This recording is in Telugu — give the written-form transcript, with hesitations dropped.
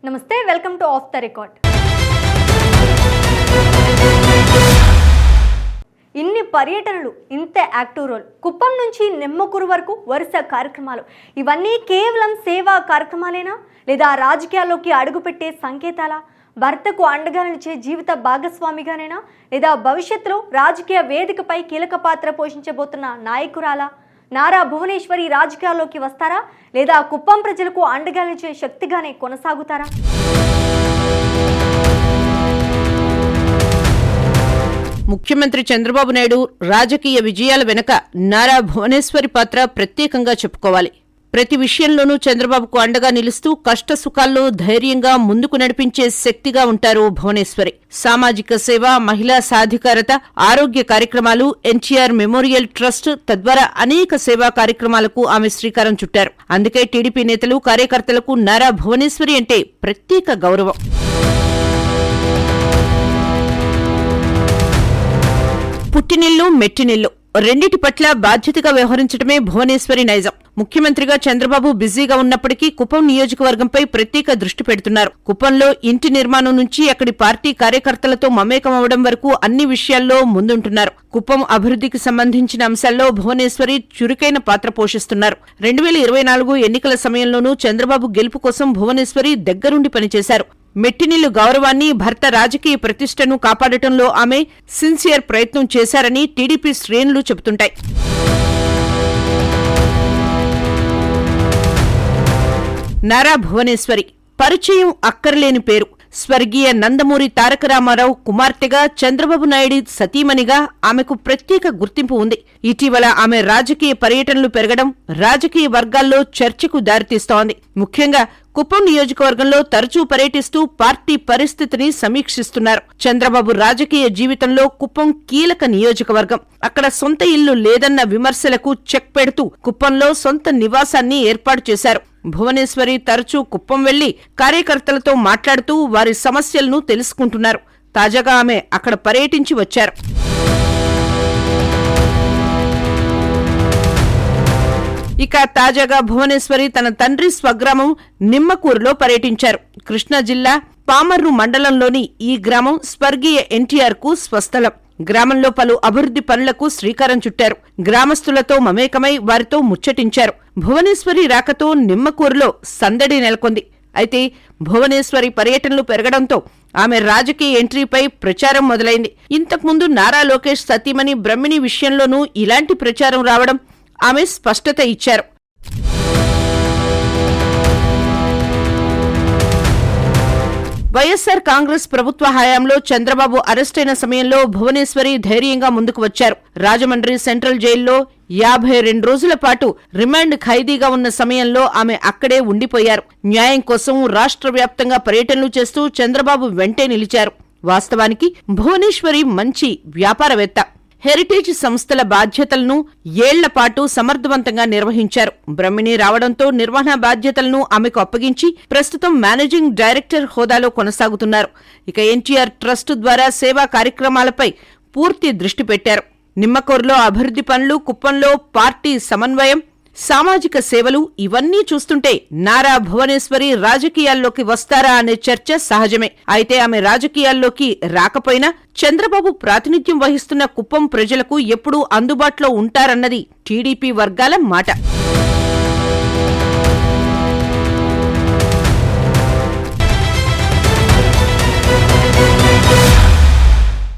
నమస్తే, welcome to of the record. ఇన్ని పర్యటనలు, ఇంత యాక్టివ్ రోల్, కుప్పం నుంచి నిమ్మకూరు వరకు వరుస కార్యక్రమాలు, ఇవన్నీ కేవలం సేవా కార్యక్రమాలేనా లేదా రాజకీయాల్లోకి అడుగుపెట్టే సంకేతాలా? భర్తకు అండగా నిలిచే జీవిత భాగస్వామిగానేనా లేదా భవిష్యత్తులో రాజకీయ వేదికపై కీలక పాత్ర పోషించబోతున్న నాయకురాలా? నారా భువనేశ్వరి రాజకీయాల్లోకి వస్తారా లేదా కుప్పం ప్రజలకు అండగా నిలిచే శక్తిగానే కొనసాగుతారా? ముఖ్యమంత్రి చంద్రబాబు నాయుడు రాజకీయ విజయాల వెనుక నారా భువనేశ్వరి పాత్ర ప్రత్యేకంగా చెప్పుకోవాలి. ప్రతి విషయంలోనూ చంద్రబాబుకు అండగా నిలుస్తూ కష్టసుఖాల్లో ధైర్యంగా ముందుకు నడిపించే శక్తిగా ఉంటారు భువనేశ్వరి. సామాజిక సేవ, మహిళా సాధికారత, ఆరోగ్య కార్యక్రమాలు, ఎన్టీఆర్ మెమోరియల్ ట్రస్ట్ తద్వారా అనేక సేవా కార్యక్రమాలకు ఆమె శ్రీకారం చుట్టారు. అందుకే టీడీపీ నేతలు, కార్యకర్తలకు నారా భువనేశ్వరి అంటే ప్రత్యేక గౌరవం. పుట్టినిల్లు, మెట్టినిల్లు రెండిటి పట్ల బాధ్యతగా వ్యవహరించడమే భువనేశ్వరి నైజం. ముఖ్యమంత్రిగా చంద్రబాబు బిజీగా ఉన్నప్పటికీ కుప్పం నియోజకవర్గంపై ప్రత్యేక దృష్టి పెడుతున్నారు. కుప్పంలో ఇంటి నిర్మాణం నుంచి అక్కడి పార్టీ కార్యకర్తలతో మమేకం అవడం వరకు అన్ని విషయాల్లో ముందుంటున్నారు. కుప్పం అభివృద్ధికి సంబంధించిన అంశాల్లో భువనేశ్వరి చురుకైన పాత్ర పోషిస్తున్నారు. 2024 ఎన్నికల సమయంలోనూ చంద్రబాబు గెలుపు కోసం భువనేశ్వరి దగ్గరుండి పనిచేశారు. మెట్టినిల్లు గౌరవాన్ని, భర్త రాజకీయ ప్రతిష్టను కాపాడటంలో ఆమె సిన్సియర్ ప్రయత్నం చేశారని టీడీపీ శ్రేణులు చెబుతుంటాయి. నారా భువనేశ్వరి పరిచయం అక్కర్లేని పేరు. స్వర్గీయ నందమూరి తారక రామారావు కుమార్తెగా, చంద్రబాబు నాయుడు సతీమణిగా ఆమెకు ప్రత్యేక గుర్తింపు ఉంది. ఇటీవల ఆమె రాజకీయ పర్యటనలు పెరగడం రాజకీయ వర్గాల్లో చర్చకు దారితీస్తోంది. ముఖ్యంగా కుప్పం నియోజకవర్గంలో తరచూ పర్యటిస్తూ పార్టీ పరిస్థితిని సమీక్షిస్తున్నారు. చంద్రబాబు రాజకీయ జీవితంలో కుప్పం కీలక నియోజకవర్గం. అక్కడ సొంత ఇల్లు లేదన్న విమర్శలకు చెక్ పెడుతూ కుప్పంలో సొంత నివాసాన్ని ఏర్పాటు చేశారు. భువనేశ్వరి తరచూ కుప్పం వెళ్లి కార్యకర్తలతో మాట్లాడుతూ వారి సమస్యలను తెలుసుకుంటున్నారు. తాజాగా ఆమె అక్కడ పర్యటించి వచ్చారు. ఇక తాజాగా భువనేశ్వరి తన తండ్రి స్వగ్రామం నిమ్మకూరులో పర్యటించారు. కృష్ణా జిల్లా పామర్రు మండలంలోని ఈ గ్రామం స్వర్గీయ ఎన్టీఆర్ కు స్వస్థలం. గ్రామంలో పలు అభివృద్ధి పనులకు శ్రీకారం చుట్టారు. గ్రామస్తులతో మమేకమై వారితో ముచ్చటించారు. భువనేశ్వరి రాకతో నిమ్మకూరులో సందడి నెలకొంది. అయితే భువనేశ్వరి పర్యటనలు పెరగడంతో ఆమె రాజకీయ ఎంట్రీపై ప్రచారం మొదలైంది. ఇంతకుముందు నారా లోకేష్ సతీమణి బ్రహ్మిణి విషయంలోనూ ఇలాంటి ప్రచారం రావడం ఆమె స్పష్టత ఇచ్చారు. వైఎస్సార్ కాంగ్రెస్ ప్రభుత్వ హయాంలో చంద్రబాబు అరెస్టైన సమయంలో భువనేశ్వరి ధైర్యంగా ముందుకు వచ్చారు. రాజమండ్రి సెంట్రల్ జైల్లో 52 రోజుల పాటు రిమాండ్ ఖైదీగా ఉన్న సమయంలో ఆమె అక్కడే ఉండిపోయారు. న్యాయం కోసం రాష్ట్ర వ్యాప్తంగా పర్యటనలు చేస్తూ చంద్రబాబు వెంటే నిలిచారు. వాస్తవానికి భువనేశ్వరి మంచి వ్యాపారవేత్త. హెరిటేజ్ సంస్థల బాధ్యతలను ఏళ్లపాటు సమర్థవంతంగా నిర్వహించారు. బ్రహ్మిణి రావడంతో నిర్వహణ బాధ్యతలను ఆమెకు అప్పగించి ప్రస్తుతం మేనేజింగ్ డైరెక్టర్ హోదాలో కొనసాగుతున్నారు. ఇక ఎన్టీఆర్ ట్రస్ట్ ద్వారా సేవా కార్యక్రమాలపై పూర్తి దృష్టి పెట్టారు. నిమ్మకూరులో అభివృద్ధి పనులు, కుప్పంలో పార్టీ సమన్వయం, సామాజిక సేవలు ఇవన్నీ చూస్తుంటే నారా భువనేశ్వరి రాజకీయాల్లోకి వస్తారా అనే చర్చ సహజమే. అయితే ఆమె రాజకీయాల్లోకి రాకపోయినా చంద్రబాబు ప్రాతినిధ్యం వహిస్తున్న కుప్పం ప్రజలకు ఎప్పుడూ అందుబాటులో ఉంటారన్నది టీడీపీ వర్గాల మాట.